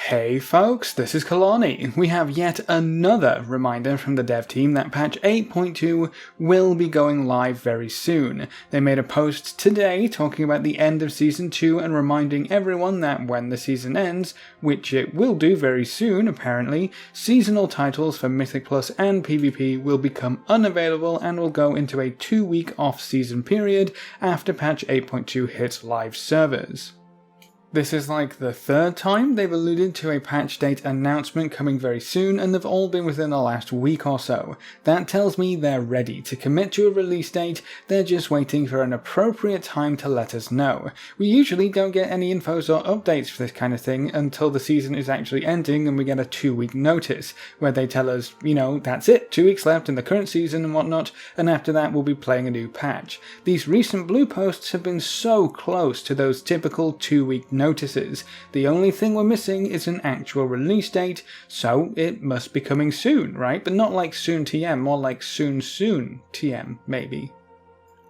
Hey folks, this is Kelani. We have yet another reminder from the dev team that patch 8.2 will be going live very soon. They made a post today talking about the end of Season 2 and reminding everyone that when the season ends, which it will do very soon apparently, seasonal titles for Mythic Plus and PvP will become unavailable and will go into a 2-week off-season period after patch 8.2 hits live servers. This is like the third time they've alluded to a patch date announcement coming very soon, and they've all been within the last week or so. That tells me they're ready to commit to a release date, they're just waiting for an appropriate time to let us know. We usually don't get any infos or updates for this kind of thing until the season is actually ending and we get a 2-week notice, where they tell us, that's it, 2 weeks left in the current season and whatnot, and after that we'll be playing a new patch. These recent blue posts have been so close to those typical 2-week notices. The only thing we're missing is an actual release date, so it must be coming soon, right? But not like soon TM, more like soon TM, maybe.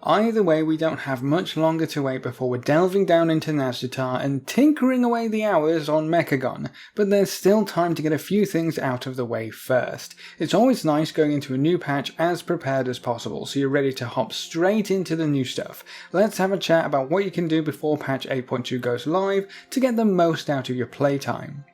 Either way, we don't have much longer to wait before we're delving down into Nazjatar and tinkering away the hours on Mechagon, but there's still time to get a few things out of the way first. It's always nice going into a new patch as prepared as possible, so you're ready to hop straight into the new stuff. Let's have a chat about what you can do before patch 8.2 goes live to get the most out of your playtime.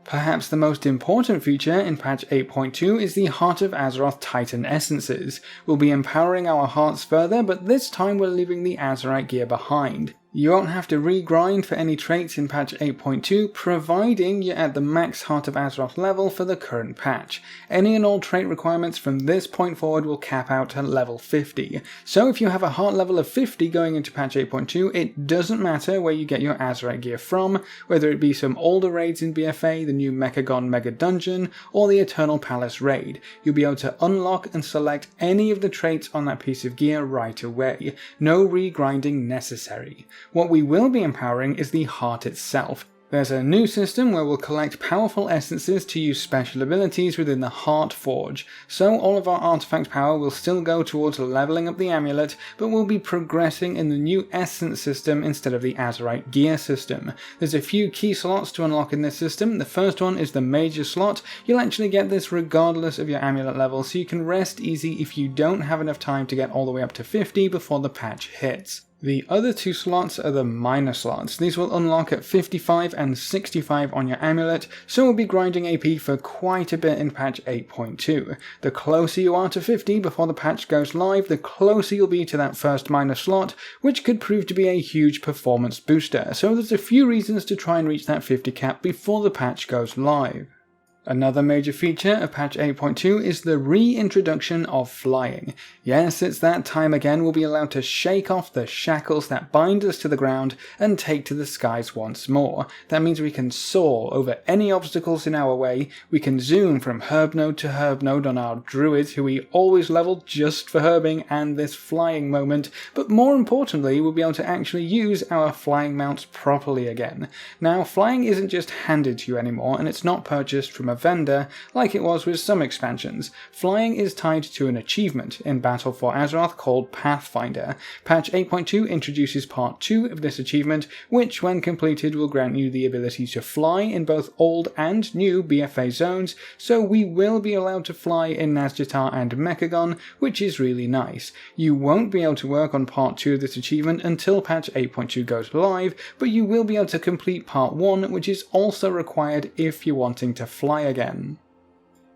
Perhaps the most important feature in patch 8.2 is the Heart of Azeroth Titan Essences. We'll be empowering our hearts further, but this time we're leaving the Azerite gear behind. You won't have to regrind for any traits in patch 8.2, providing you're at the max Heart of Azeroth level for the current patch. Any and all trait requirements from this point forward will cap out at level 50. So if you have a heart level of 50 going into patch 8.2, it doesn't matter where you get your Azerite gear from, whether it be some older raids in BfA, the new Mechagon Mega Dungeon, or the Eternal Palace raid. You'll be able to unlock and select any of the traits on that piece of gear right away. No regrinding necessary. What we will be empowering is the heart itself. There's a new system where we'll collect powerful essences to use special abilities within the Heart Forge, so all of our artifact power will still go towards leveling up the amulet, but we'll be progressing in the new essence system instead of the Azerite gear system. There's a few key slots to unlock in this system. The first one is the major slot. You'll actually get this regardless of your amulet level, so you can rest easy if you don't have enough time to get all the way up to 50 before the patch hits. The other 2 slots are the minor slots. These will unlock at 55 and 65 on your amulet, so we'll be grinding AP for quite a bit in patch 8.2. The closer you are to 50 before the patch goes live, the closer you'll be to that first minor slot, which could prove to be a huge performance booster, so there's a few reasons to try and reach that 50 cap before the patch goes live. Another major feature of patch 8.2 is the reintroduction of flying. Yes, it's that time again. We'll be allowed to shake off the shackles that bind us to the ground and take to the skies once more. That means we can soar over any obstacles in our way, we can zoom from herb node to herb node on our druids who we always level just for herbing and this flying moment, but more importantly we'll be able to actually use our flying mounts properly again. Now flying isn't just handed to you anymore, and it's not purchased from a vendor like it was with some expansions. Flying is tied to an achievement in Battle for Azeroth called Pathfinder. Patch 8.2 introduces part 2 of this achievement, which when completed will grant you the ability to fly in both old and new BfA zones, so we will be allowed to fly in Nazjatar and Mechagon, which is really nice. You won't be able to work on part 2 of this achievement until patch 8.2 goes live, but you will be able to complete part 1, which is also required if you're wanting to fly again.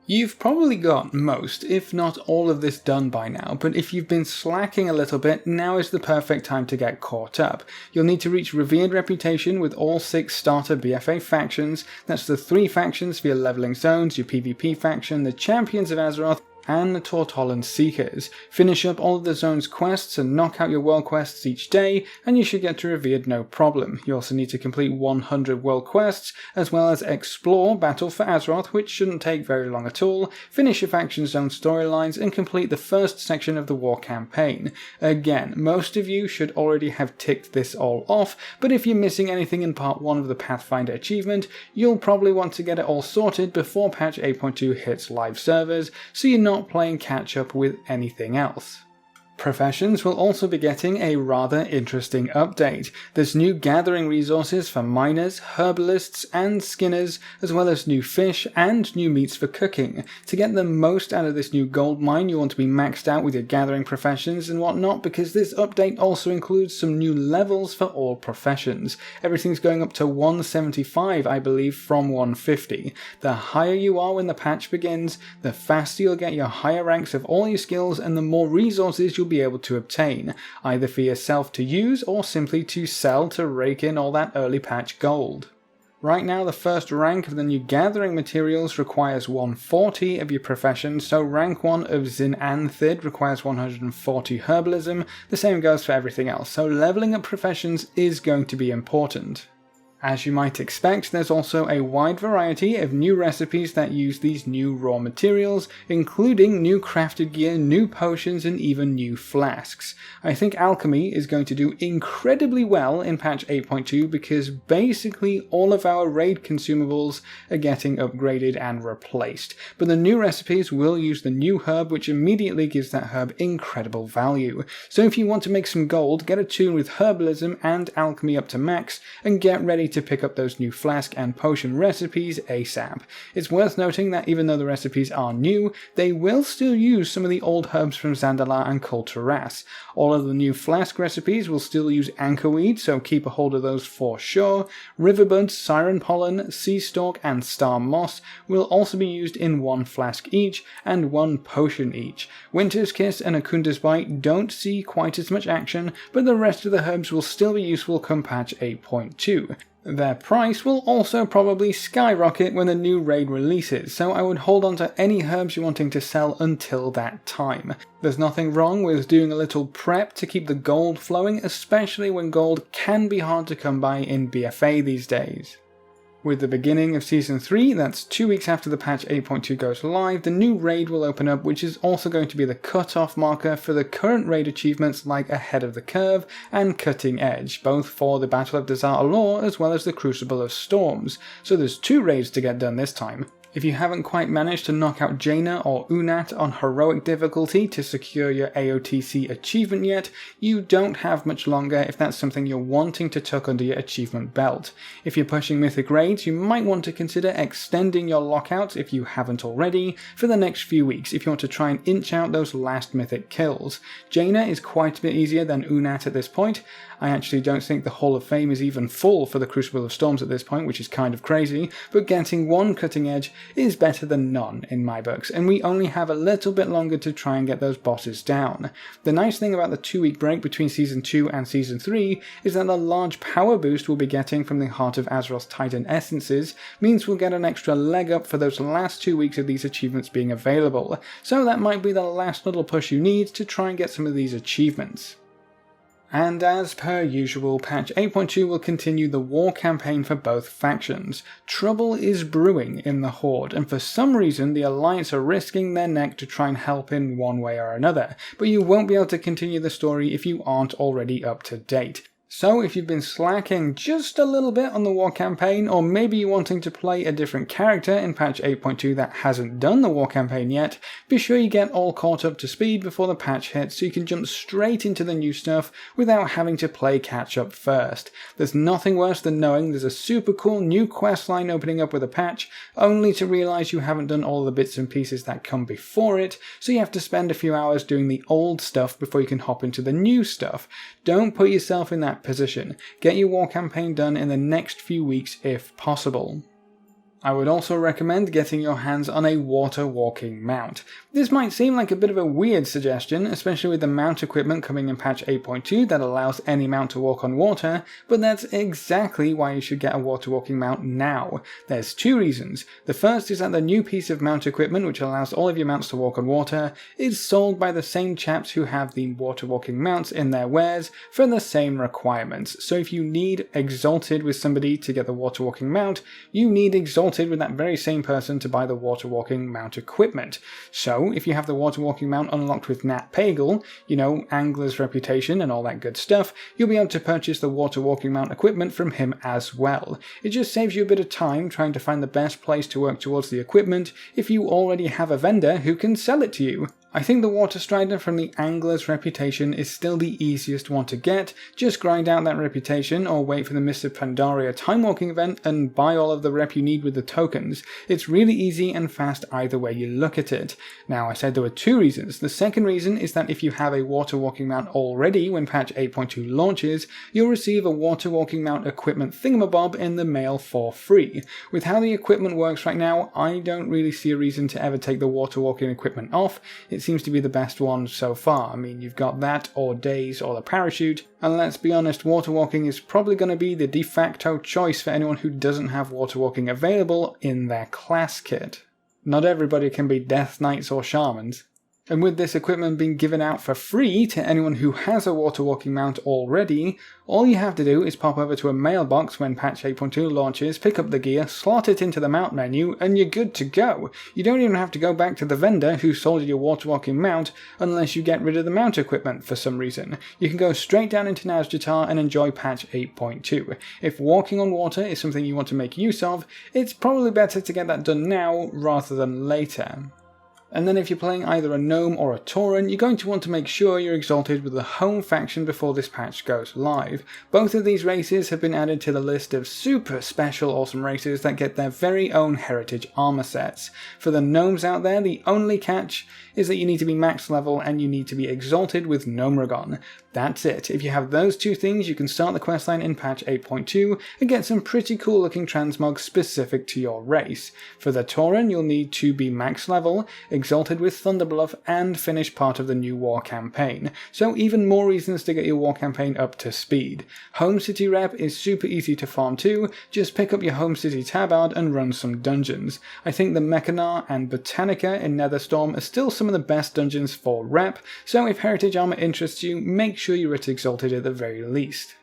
You've probably got most, if not all of this done by now, but if you've been slacking a little bit, now is the perfect time to get caught up. You'll need to reach Revered Reputation with all 6 starter BfA factions. That's the 3 factions for your leveling zones, your PvP faction, the Champions of Azeroth, and the Tortollan Seekers. Finish up all of the zone's quests and knock out your world quests each day, and you should get to Revered no problem. You also need to complete 100 world quests, as well as explore Battle for Azeroth, which shouldn't take very long at all, finish your faction zone storylines, and complete the first section of the war campaign. Again, most of you should already have ticked this all off, but if you're missing anything in part 1 of the Pathfinder achievement, you'll probably want to get it all sorted before patch 8.2 hits live servers, so you're not playing catch up with anything else. Professions will also be getting a rather interesting update. There's new gathering resources for miners, herbalists and skinners, as well as new fish and new meats for cooking. To get the most out of this new gold mine, you want to be maxed out with your gathering professions and whatnot, because this update also includes some new levels for all professions. Everything's going up to 175, I believe, from 150. The higher you are when the patch begins, the faster you'll get your higher ranks of all your skills and the more resources you'll be able to obtain, either for yourself to use or simply to sell to rake in all that early patch gold. Right now, the first rank of the new gathering materials requires 140 of your profession, so rank 1 of Xinanthid requires 140 herbalism. The same goes for everything else, so leveling up professions is going to be important. As you might expect, there's also a wide variety of new recipes that use these new raw materials, including new crafted gear, new potions, and even new flasks. I think alchemy is going to do incredibly well in patch 8.2 because basically all of our raid consumables are getting upgraded and replaced, but the new recipes will use the new herb, which immediately gives that herb incredible value. So if you want to make some gold, get attuned with herbalism and alchemy up to max, and get ready to pick up those new flask and potion recipes ASAP. It's worth noting that even though the recipes are new, they will still use some of the old herbs from Zandalar and Kulturas. All of the new flask recipes will still use anchorweed, so keep a hold of those for sure. Riverbuds, siren pollen, sea stalk, and star moss will also be used in 1 flask each and 1 potion each. Winter's Kiss and Akunda's Bite don't see quite as much action, but the rest of the herbs will still be useful come patch 8.2. Their price will also probably skyrocket when the new raid releases, so I would hold on to any herbs you're wanting to sell until that time. There's nothing wrong with doing a little prep to keep the gold flowing, especially when gold can be hard to come by in BfA these days. With the beginning of Season 3, that's 2 weeks after the patch 8.2 goes live, the new raid will open up, which is also going to be the cut-off marker for the current raid achievements like Ahead of the Curve and Cutting Edge, both for the Battle of Desert Allure as well as the Crucible of Storms, so there's 2 raids to get done this time. If you haven't quite managed to knock out Jaina or Unat on heroic difficulty to secure your AOTC achievement yet, you don't have much longer if that's something you're wanting to tuck under your achievement belt. If you're pushing mythic raids, you might want to consider extending your lockouts if you haven't already for the next few weeks if you want to try and inch out those last mythic kills. Jaina is quite a bit easier than Unat at this point. I actually don't think the Hall of Fame is even full for the Crucible of Storms at this point, which is kind of crazy, but getting 1 Cutting Edge is better than none in my books, and we only have a little bit longer to try and get those bosses down. The nice thing about the 2-week break between Season 2 and Season 3 is that the large power boost we'll be getting from the Heart of Azeroth Titan Essences means we'll get an extra leg up for those last 2 weeks of these achievements being available, so that might be the last little push you need to try and get some of these achievements. And as per usual, patch 8.2 will continue the war campaign for both factions. Trouble is brewing in the Horde, and for some reason the Alliance are risking their neck to try and help in one way or another, but you won't be able to continue the story if you aren't already up to date. So if you've been slacking just a little bit on the war campaign, or maybe you're wanting to play a different character in patch 8.2 that hasn't done the war campaign yet, be sure you get all caught up to speed before the patch hits so you can jump straight into the new stuff without having to play catch up first. There's nothing worse than knowing there's a super cool new questline opening up with a patch, only to realise you haven't done all the bits and pieces that come before it, so you have to spend a few hours doing the old stuff before you can hop into the new stuff. Don't put yourself in that position. Get your war campaign done in the next few weeks if possible. I would also recommend getting your hands on a water walking mount. This might seem like a bit of a weird suggestion, especially with the mount equipment coming in patch 8.2 that allows any mount to walk on water, but that's exactly why you should get a water walking mount now. There's 2 reasons. The first is that the new piece of mount equipment, which allows all of your mounts to walk on water, is sold by the same chaps who have the water walking mounts in their wares for the same requirements. So if you need Exalted with somebody to get the water walking mount, you need Exalted with that very same person to buy the water walking mount equipment. So if you have the water walking mount unlocked with Nat Pagal, you know, Angler's reputation and all that good stuff, you'll be able to purchase the water walking mount equipment from him as well. It just saves you a bit of time trying to find the best place to work towards the equipment if you already have a vendor who can sell it to you. I think the Water Strider from the Angler's Reputation is still the easiest one to get. Just grind out that reputation or wait for the Mist of Pandaria time walking event and buy all of the rep you need with the tokens. It's really easy and fast either way you look at it. Now, I said there were two reasons. The second reason is that if you have a water walking mount already when patch 8.2 launches, you'll receive a water walking mount equipment thingamabob in the mail for free. With how the equipment works right now, I don't really see a reason to ever take the water walking equipment off. It seems to be the best one so far. I mean, you've got that, or Daze, or the parachute, and let's be honest, water walking is probably going to be the de facto choice for anyone who doesn't have water walking available in their class kit. Not everybody can be Death Knights or Shamans. And with this equipment being given out for free to anyone who has a water walking mount already, all you have to do is pop over to a mailbox when patch 8.2 launches, pick up the gear, slot it into the mount menu, and you're good to go. You don't even have to go back to the vendor who sold you your water walking mount unless you get rid of the mount equipment for some reason. You can go straight down into Nazjatar and enjoy patch 8.2. If walking on water is something you want to make use of, it's probably better to get that done now rather than later. And then if you're playing either a Gnome or a Tauren, you're going to want to make sure you're exalted with the home faction before this patch goes live. Both of these races have been added to the list of super special awesome races that get their very own heritage armor sets. For the Gnomes out there, the only catch is that you need to be max level and you need to be exalted with Gnomeragon. That's it. If you have those two things, you can start the questline in patch 8.2 and get some pretty cool looking transmogs specific to your race. For the Tauren, you'll need to be max level, exalted with Thunderbluff, and finish part of the new war campaign. So even more reasons to get your war campaign up to speed. Home City rep is super easy to farm too, just pick up your Home City tabard and run some dungeons. I think the Mechanar and Botanica in Netherstorm are still some of the best dungeons for rep, so if heritage armor interests you, make sure you're at exalted at the very least.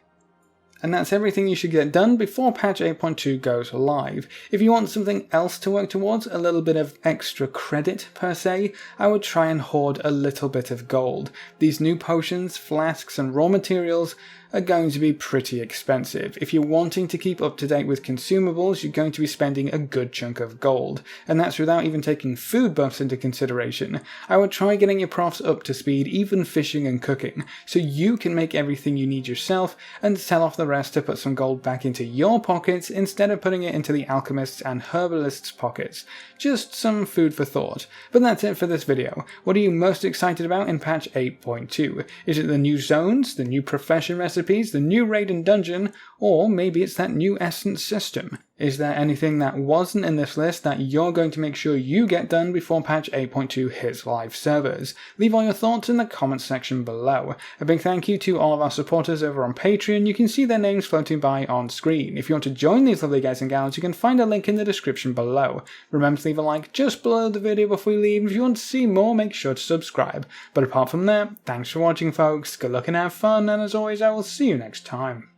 And that's everything you should get done before patch 8.2 goes live. If you want something else to work towards, a little bit of extra credit per se, I would try and hoard a little bit of gold. These new potions, flasks and raw materials are going to be pretty expensive. If you're wanting to keep up to date with consumables, you're going to be spending a good chunk of gold, and that's without even taking food buffs into consideration. I would try getting your profs up to speed, even fishing and cooking, so you can make everything you need yourself and sell off the rest to put some gold back into your pockets instead of putting it into the alchemists and herbalists' pockets. Just some food for thought. But that's it for this video. What are you most excited about in patch 8.2? Is it the new zones, the new profession recipes, the new raid and dungeon, or maybe it's that new essence system? Is there anything that wasn't in this list that you're going to make sure you get done before patch 8.2 hits live servers? Leave all your thoughts in the comments section below. A big thank you to all of our supporters over on Patreon. You can see their names floating by on screen. If you want to join these lovely guys and gals, you can find a link in the description below. Remember to leave a like just below the video before you leave. If you want to see more, make sure to subscribe. But apart from that, thanks for watching folks, good luck and have fun, and as always I will see you next time.